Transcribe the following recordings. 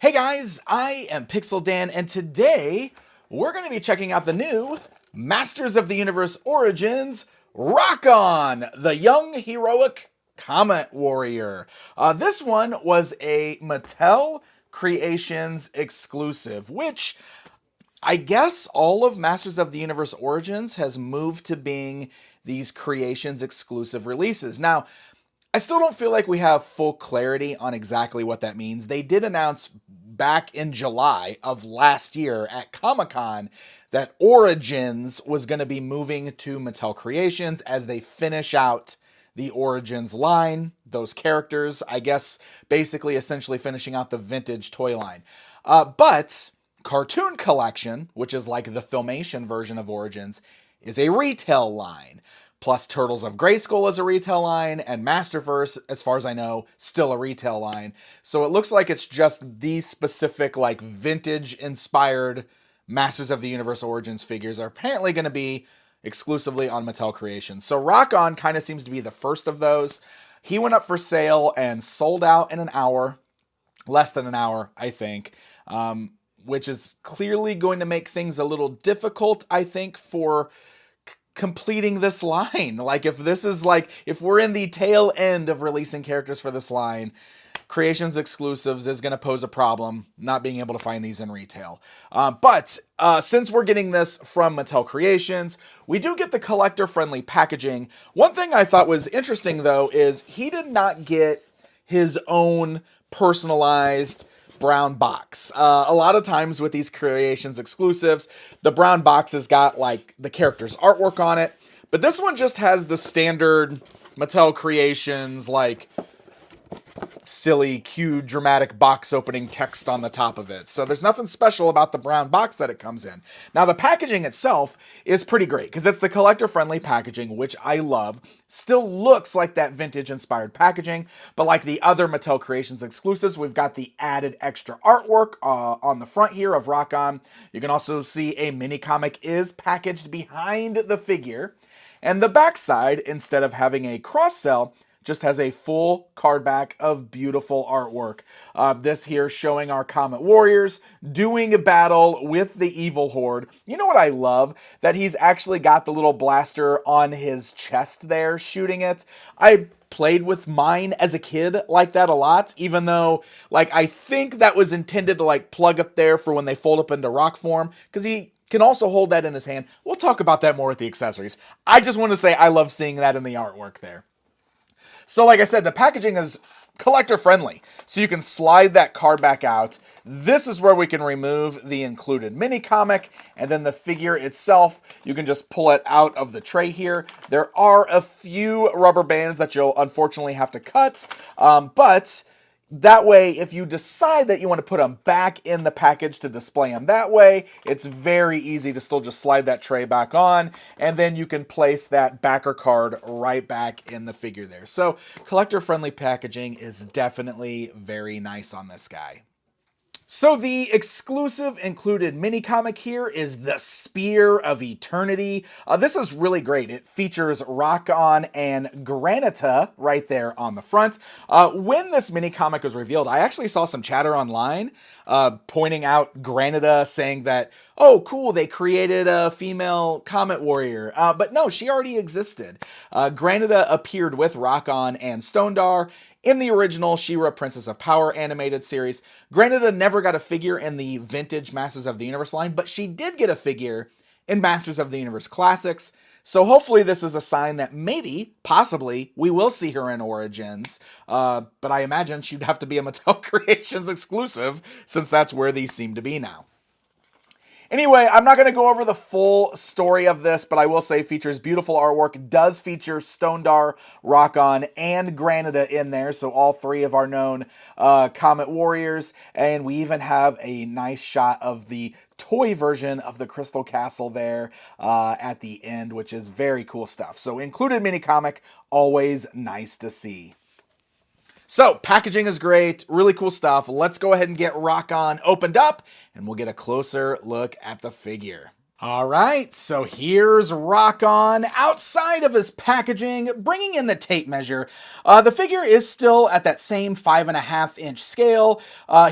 Hey guys, I am Pixel Dan, and today we're going to be checking out the new Masters of the Universe Origins Rokkon, the young heroic Comet Warrior. This one was a Mattel Creations exclusive, which I guess all of Masters of the Universe Origins has moved to being these Creations exclusive releases. Now, I still don't feel like we have full clarity on exactly what that means. They did announce back in July of last year at Comic-Con that Origins was going to be moving to Mattel Creations as they finish out the Origins line, those characters, I guess basically essentially finishing out the vintage toy line. But Cartoon Collection, which is like the Filmation version of Origins, is a retail line. Plus Turtles of Grayskull is a retail line, and Masterverse, as far as I know, still a retail line. So it looks like it's just these specific, like, vintage-inspired Masters of the Universe Origins figures are apparently going to be exclusively on Mattel Creations. So Rokkon kind of seems to be the first of those. He went up for sale and sold out in an hour, less than an hour, I think, which is clearly going to make things a little difficult, I think, for completing this line. Like, if this is like, if we're in the tail end of releasing characters for this line, Creations exclusives is going to pose a problem, not being able to find these in retail. But since we're getting this from Mattel Creations, we do get the collector-friendly packaging. One thing I thought was interesting, though, is he did not get his own personalized brown box. A lot of times with these Creations exclusives, the brown box has got like the character's artwork on it, but this one just has the standard Mattel Creations, like, silly, cute, dramatic box opening text on the top of it. So there's nothing special about the brown box that it comes in. Now, the packaging itself is pretty great because it's the collector-friendly packaging, which I love. Still looks like that vintage-inspired packaging, but like the other Mattel Creations exclusives, we've got the added extra artwork on the front here of Rokkon. You can also see a mini comic is packaged behind the figure. And the backside, instead of having a cross-sell, just has a full card back of beautiful artwork. This here showing our Comet Warriors doing a battle with the evil horde. You know what I love? That he's actually got the little blaster on his chest there shooting it. I played with mine as a kid like that a lot, even though, like, I think that was intended to, like, plug up there for when they fold up into rock form, because he can also hold that in his hand. We'll talk about that more with the accessories. I just want to say I love seeing that in the artwork there. So like I said, the packaging is collector friendly. So you can slide that card back out. This is where we can remove the included mini comic, and then the figure itself, you can just pull it out of the tray here. There are a few rubber bands that you'll unfortunately have to cut, but that way, if you decide that you want to put them back in the package to display them that way, it's very easy to still just slide that tray back on, and then you can place that backer card right back in the figure there. So collector-friendly packaging is definitely very nice on this guy. So the exclusive included mini comic here is the Spear of Eternity. This is really great. It features Rokkon and Granita right there on the front. When this mini comic was revealed, I actually saw some chatter online pointing out Granita, saying that, oh, cool, they created a female Comet Warrior. But no, she already existed. Granita appeared with Rokkon and Stondar in the original She-Ra Princess of Power animated series. Granita never got a figure in the vintage Masters of the Universe line, but she did get a figure in Masters of the Universe Classics. So hopefully this is a sign that maybe, possibly, we will see her in Origins. But I imagine she'd have to be a Mattel Creations exclusive, since that's where these seem to be now. Anyway, I'm not going to go over the full story of this, but I will say features beautiful artwork. Does feature Stondar, Rokkon, and Granita in there, so all three of our known Comet Warriors. And we even have a nice shot of the toy version of the Crystal Castle there at the end, which is very cool stuff. So included mini comic, always nice to see. So, packaging is great, really cool stuff. Let's go ahead and get Rokkon opened up, and we'll get a closer look at the figure. All right, so here's Rokkon outside of his packaging, bringing in the tape measure. The figure is still at that same 5.5-inch scale.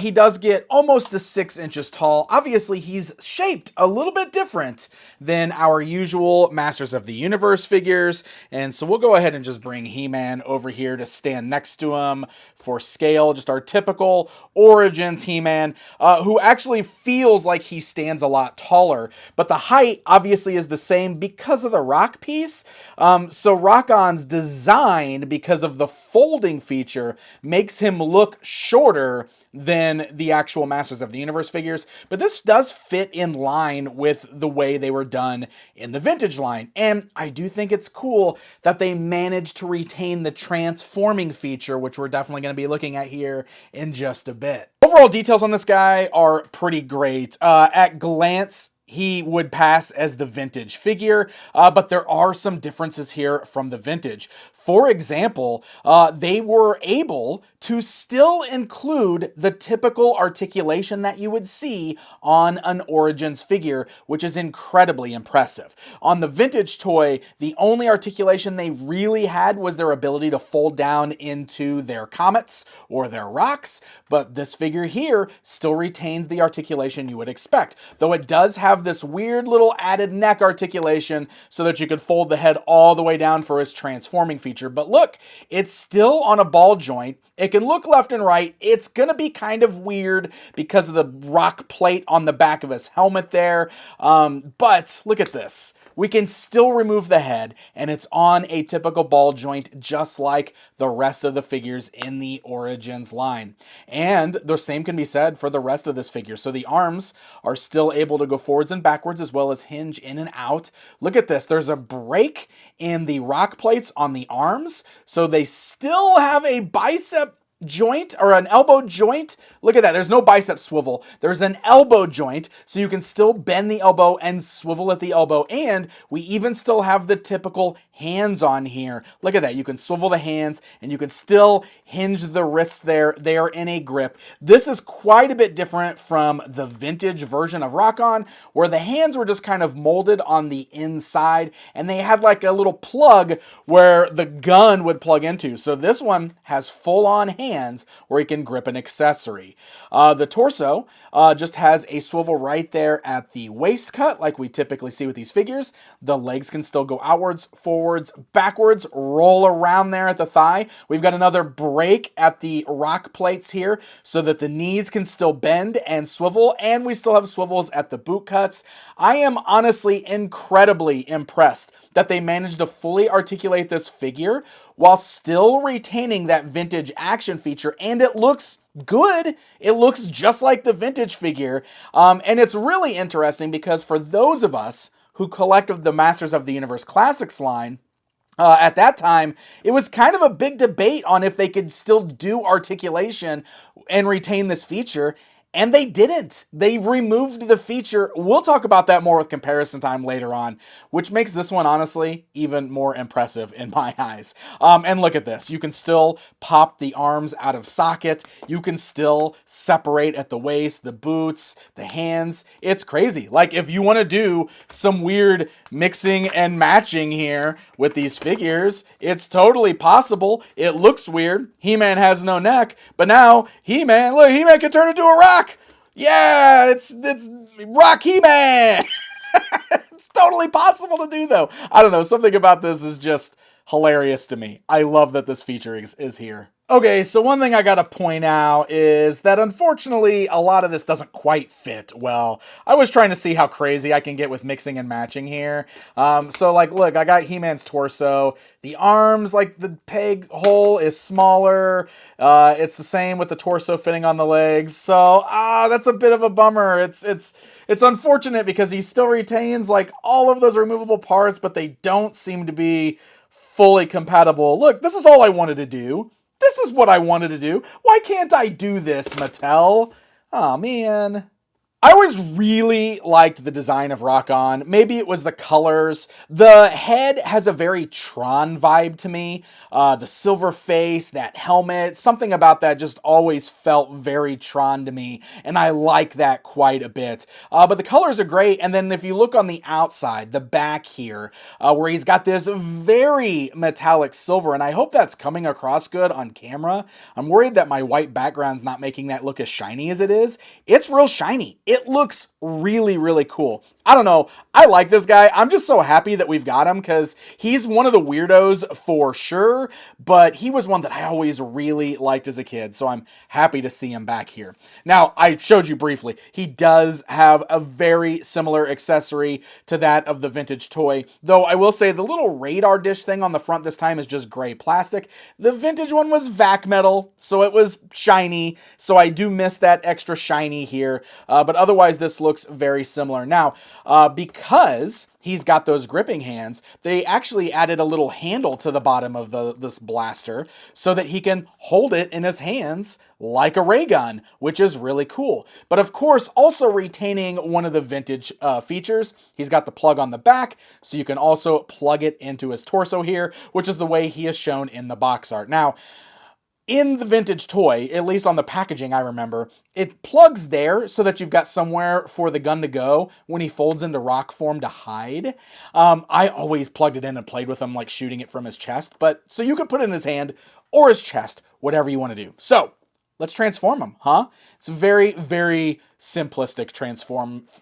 He does get almost to 6 inches tall. Obviously, he's shaped a little bit different than our usual Masters of the Universe figures. And so we'll go ahead and just bring He-Man over here to stand next to him for scale. Just our typical Origins He-Man, who actually feels like he stands a lot taller. But the height obviously is the same because of the rock piece. So Rokkon's design, because of the folding feature, makes him look shorter than the actual Masters of the Universe figures, but this does fit in line with the way they were done in the vintage line. And I do think it's cool that they managed to retain the transforming feature, which we're definitely going to be looking at here in just a bit. Overall details on this guy are pretty great. At glance, he would pass as the vintage figure, but there are some differences here from the vintage. For example, they were able to still include the typical articulation that you would see on an Origins figure, which is incredibly impressive. On the vintage toy, the only articulation they really had was their ability to fold down into their comets or their rocks, but this figure here still retains the articulation you would expect, though it does have this weird little added neck articulation so that you could fold the head all the way down for his transforming feature. But look, it's still on a ball joint. It can look left and right. It's going to be kind of weird because of the rock plate on the back of his helmet there. But look at this. We can still remove the head, and it's on a typical ball joint, just like the rest of the figures in the Origins line. And the same can be said for the rest of this figure. So the arms are still able to go forwards and backwards, as well as hinge in and out. Look at this. There's a break in the rock plates on the arms, so they still have a bicep joint or an elbow joint. Look at that. There's no bicep swivel. There's an elbow joint, so you can still bend the elbow and swivel at the elbow. And we even still have the typical hands on here. Look at that. You can swivel the hands and you can still hinge the wrists there. They are in a grip. This is quite a bit different from the vintage version of Rokkon, where the hands were just kind of molded on the inside and they had like a little plug where the gun would plug into. So this one has full on hands where you can grip an accessory. The torso just has a swivel right there at the waist cut, like we typically see with these figures. The legs can still go outwards, forwards, backwards, roll around there at the thigh. We've got another break at the rock plates here so that the knees can still bend and swivel, and we still have swivels at the boot cuts. I am honestly incredibly impressed that they managed to fully articulate this figure while still retaining that vintage action feature, and it looks good. It looks just like the vintage figure, and it's really interesting because for those of us who collected the Masters of the Universe Classics line, at that time, it was kind of a big debate on if they could still do articulation and retain this feature. And they didn't. They removed the feature. We'll talk about that more with comparison time later on, which makes this one, honestly, even more impressive in my eyes. And look at this. You can still pop the arms out of socket. You can still separate at the waist, the boots, the hands. It's crazy. Like, if you want to do some weird mixing and matching here with these figures, it's totally possible. It looks weird. He-Man has no neck, but now He-Man, look, He-Man can turn into a rock. Yeah, it's Rock He-Man. It's totally possible to do, though. I don't know. Something about this is just hilarious to me. I love that this feature is here. Okay, so one thing I gotta point out is that unfortunately a lot of this doesn't quite fit well. I was trying to see how crazy I can get with mixing and matching here. So like, look, I got He-Man's torso. The arms, like the peg hole is smaller. It's the same with the torso fitting on the legs. So that's a bit of a bummer. It's unfortunate because he still retains like all of those removable parts, but they don't seem to be fully compatible. Look, this is all I wanted to do. This is what I wanted to do. Why can't I do this, Mattel? Oh, man. I always really liked the design of Rokkon. Maybe it was the colors. The head has a very Tron vibe to me. The silver face, that helmet, something about that just always felt very Tron to me, and I like that quite a bit. But the colors are great, and then if you look on the outside, the back here, where he's got this very metallic silver, and I hope that's coming across good on camera. I'm worried that my white background's not making that look as shiny as it is. It's real shiny. It looks really, really cool. I don't know. I like this guy. I'm just so happy that we've got him because he's one of the weirdos for sure, but he was one that I always really liked as a kid, so I'm happy to see him back here. Now, I showed you briefly, he does have a very similar accessory to that of the vintage toy, though I will say the little radar dish thing on the front this time is just gray plastic. The vintage one was vac metal, so it was shiny, so I do miss that extra shiny here, but otherwise this looks very similar. Now, because he's got those gripping hands, they actually added a little handle to the bottom of this blaster so that he can hold it in his hands like a ray gun, which is really cool. But of course, also retaining one of the vintage features, he's got the plug on the back, so you can also plug it into his torso here, which is the way he is shown in the box art. Now, in the vintage toy, at least on the packaging I remember, it plugs there so that you've got somewhere for the gun to go when he folds into rock form to hide. I always plugged it in and played with him like shooting it from his chest, but so you can put it in his hand or his chest, whatever you want to do. So, let's transform him, huh? It's a very, very simplistic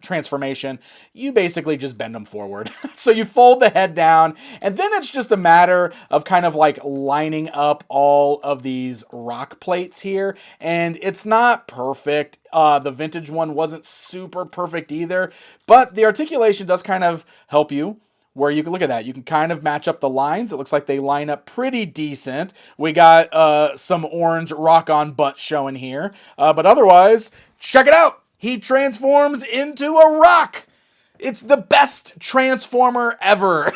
transformation. You basically just bend him forward. So you fold the head down, and then it's just a matter of kind of like lining up all of these rock plates here, and it's not perfect. The vintage one wasn't super perfect either, but the articulation does kind of help you, where you can look at that. You can kind of match up the lines. It looks like they line up pretty decent. We got some orange Rokkon butt showing here. But otherwise, check it out. He transforms into a rock. It's the best transformer ever.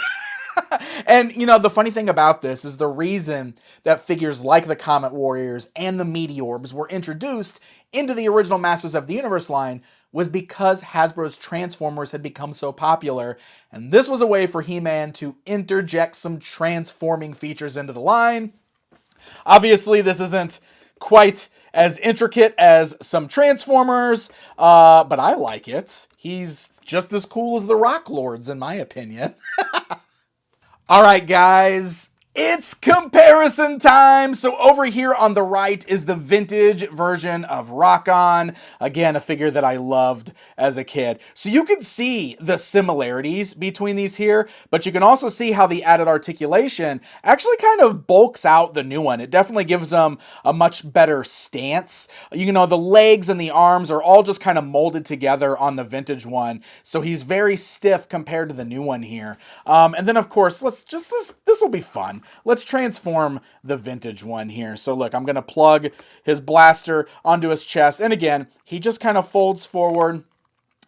And, you know, the funny thing about this is the reason that figures like the Comet Warriors and the Meteorbs were introduced into the original Masters of the Universe line was because Hasbro's Transformers had become so popular, and this was a way for He-Man to interject some transforming features into the line. Obviously, this isn't quite as intricate as some Transformers, but I like it. He's just as cool as the Rock Lords, in my opinion. All right, guys, it's comparison time. So over here on the right is the vintage version of Rokkon. Again, a figure that I loved as a kid. So you can see the similarities between these here, but you can also see how the added articulation actually kind of bulks out the new one. It definitely gives them a much better stance. You know, the legs and the arms are all just kind of molded together on the vintage one. So he's very stiff compared to the new one here. And then of course, this will be fun. Let's transform the vintage one here. So look, I'm going to plug his blaster onto his chest. And again, he just kind of folds forward.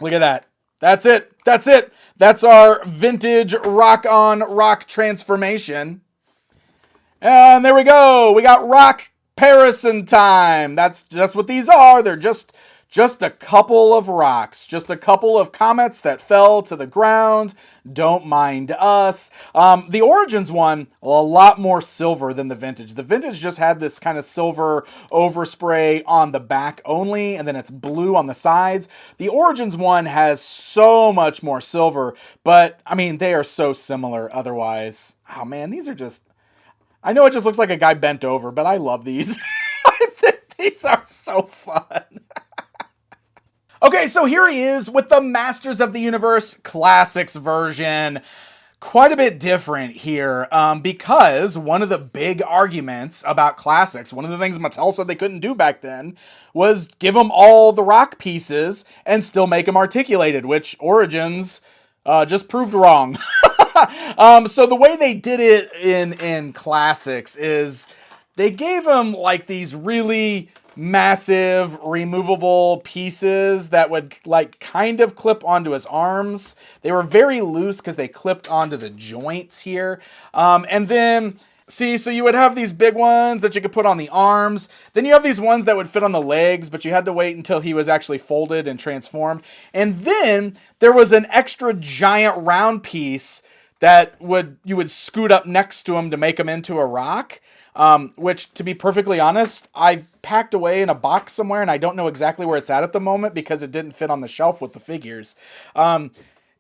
Look at that. That's it. That's it. That's our vintage Rokkon rock transformation. And there we go. We got rock comparison time. That's just what these are. They're just a couple of rocks, just a couple of comets that fell to the ground. Don't mind us. The Origins one, a lot more silver than the vintage. The vintage just had this kind of silver overspray on the back only, and then it's blue on the sides. The Origins one has so much more silver, but I mean, they are so similar otherwise. Oh man, these are just, I know it just looks like a guy bent over, but I love these. I think these are so fun. Okay, so here he is with the Masters of the Universe Classics version. Quite a bit different here, because one of the big arguments about Classics, one of the things Mattel said they couldn't do back then, was give them all the rock pieces and still make them articulated, which Origins just proved wrong. So the way they did it in Classics is they gave them like these really massive removable pieces that would like kind of clip onto his arms. They were very loose because they clipped onto the joints here. And then See, so you would have these big ones that you could put on the arms. Then you have these ones that would fit on the legs, but you had to wait until he was actually folded and transformed. And then there was an extra giant round piece that you would scoot up next to him to make him into a rock. Which, to be perfectly honest, I packed away in a box somewhere, and I don't know exactly where it's at the moment because it didn't fit on the shelf with the figures.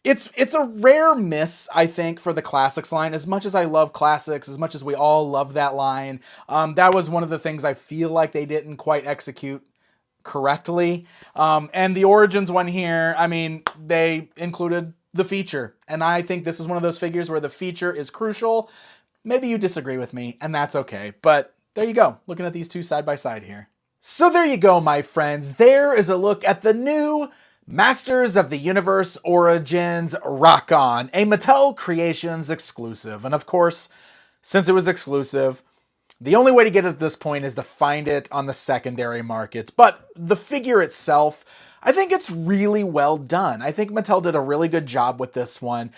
It's a rare miss, I think, for the Classics line. As much as I love Classics, as much as we all love that line, that was one of the things I feel like they didn't quite execute correctly. And the Origins one here, I mean, they included the feature. And I think this is one of those figures where the feature is crucial. Maybe you disagree with me, and that's okay. But there you go, looking at these two side by side here. So there you go, my friends. There is a look at the new Masters of the Universe Origins Rokkon, a Mattel Creations exclusive. And of course, since it was exclusive, the only way to get it at this point is to find it on the secondary markets. But the figure itself, I think it's really well done. I think Mattel did a really good job with this one.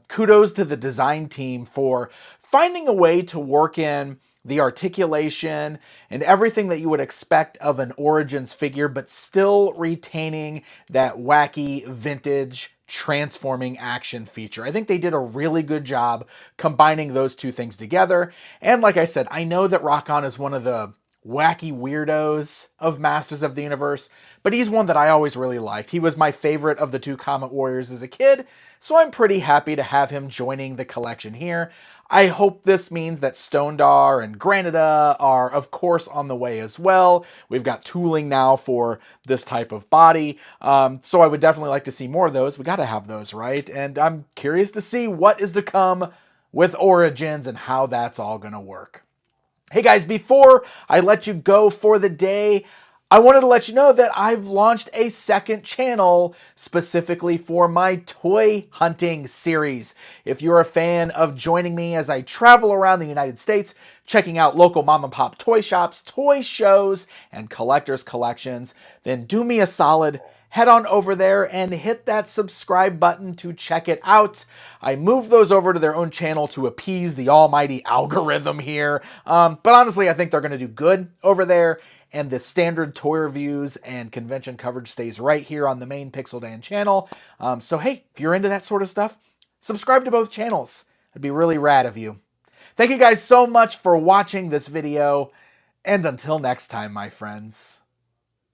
Kudos to the design team for finding a way to work in the articulation and everything that you would expect of an Origins figure, but still retaining that wacky, vintage, transforming action feature. I think they did a really good job combining those two things together. And like I said, I know that Rokkon is one of the wacky weirdos of Masters of the Universe, but he's one that I always really liked. He was my favorite of the two Comet Warriors as a kid, so I'm pretty happy to have him joining the collection here. I hope this means that Stondar and Granada are, of course, on the way as well. We've got tooling now for this type of body, so I would definitely like to see more of those. We got to have those, right? And I'm curious to see what is to come with Origins and how that's all going to work. Hey guys, before I let you go for the day, I wanted to let you know that I've launched a second channel specifically for my toy hunting series. If you're a fan of joining me as I travel around the United States, checking out local mom and pop toy shops, toy shows, and collectors' collections, then do me a solid. Head on over there and hit that subscribe button to check it out. I moved those over to their own channel to appease the almighty algorithm here. But honestly, I think they're going to do good over there. And the standard toy reviews and convention coverage stays right here on the main Pixel Dan channel. So hey, if you're into that sort of stuff, subscribe to both channels. It'd be really rad of you. Thank you guys so much for watching this video. And until next time, my friends.